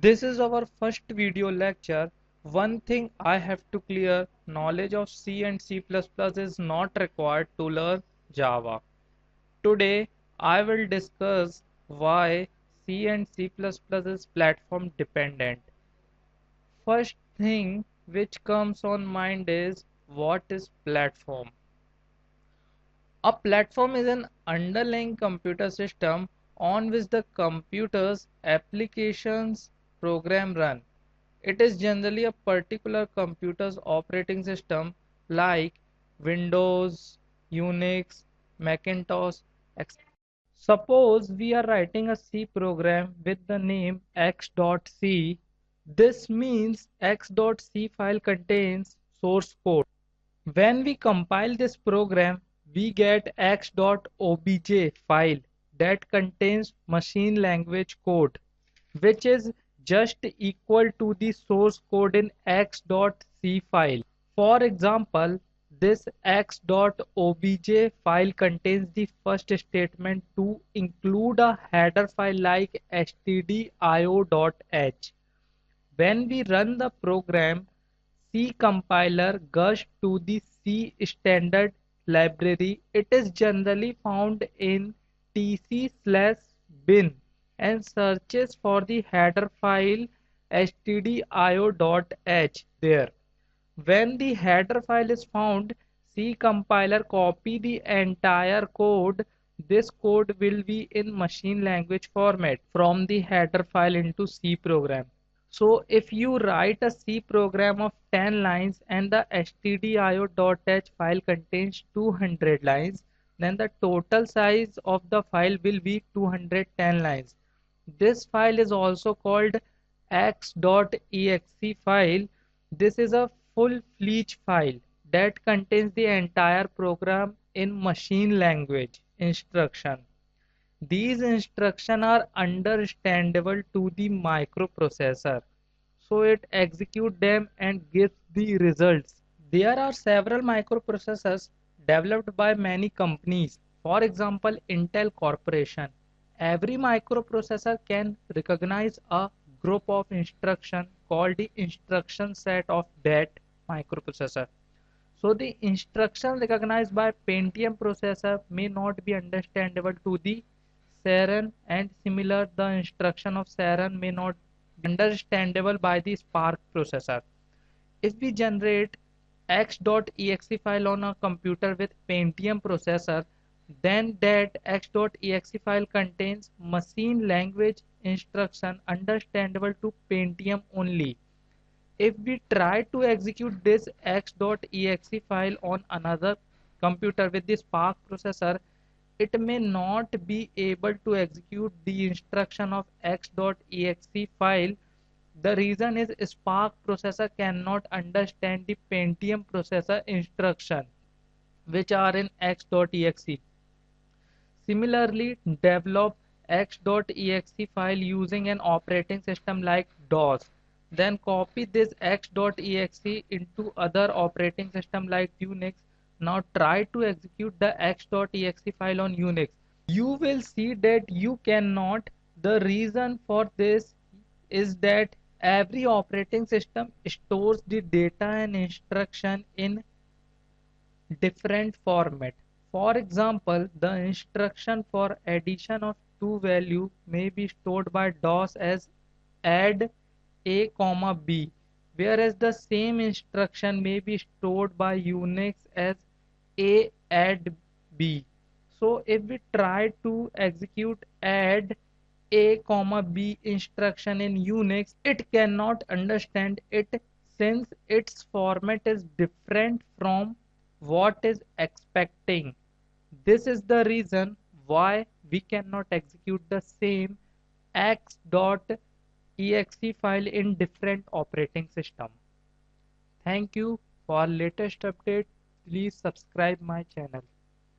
This is our first video lecture. One thing I have to clear, knowledge of C and C++ is not required to learn Java. Today, I will discuss why C and C++ is platform dependent. First thing which comes on mind is what is platform? A platform is an underlying computer system on which the computer's applications program run. It is generally a particular computer's operating system like Windows, Unix, Macintosh, etc. Suppose we are writing a C program with the name x.c. This means x.c file contains source code. When we compile this program, we get x.obj file that contains machine language code, which is just equal to the source code in x.c file. For example, this x.obj file contains the first statement to include a header file like stdio.h. When we run the program, C compiler goes to the C standard library. It is generally found in tc/bin and searches for the header file stdio.h there. When the header file is found, C compiler copy the entire code. This code will be in machine language format from the header file into C program. So if you write a C program of 10 lines and the stdio.h file contains 200 lines, then the total size of the file will be 210 lines. This file is also called x.exe file. This is a full-fledged file that contains the entire program in machine language instruction. These instructions are understandable to the microprocessor, so it executes them and gives the results. There are several microprocessors developed by many companies. For example, Intel Corporation. Every microprocessor can recognize a group of instructions called the instruction set of that microprocessor. So the instruction recognized by Pentium processor may not be understandable to the Ceren, and similar the instruction of Ceren may not be understandable by the Spark processor. If we generate x.exe file on a computer with Pentium processor, then that x.exe file contains machine language instruction understandable to Pentium only. If we try to execute this x.exe file on another computer with the Spark processor, it may not be able to execute the instruction of x.exe file. The reason is Spark processor cannot understand the Pentium processor instruction which are in x.exe. Similarly, develop x.exe file using an operating system like DOS. Then copy this x.exe into other operating system like Unix. Now try to execute the x.exe file on Unix. You will see that you cannot. The reason for this is that every operating system stores the data and instruction in different format. For example, the instruction for addition of two values may be stored by DOS as add a comma b, whereas the same instruction may be stored by Unix as a add b. So if we try to execute add a comma b instruction in Unix, it cannot understand it since its format is different from what is expecting. This is the reason why we cannot execute the same x.exe file in different operating system. Thank you. For latest update, please subscribe my channel.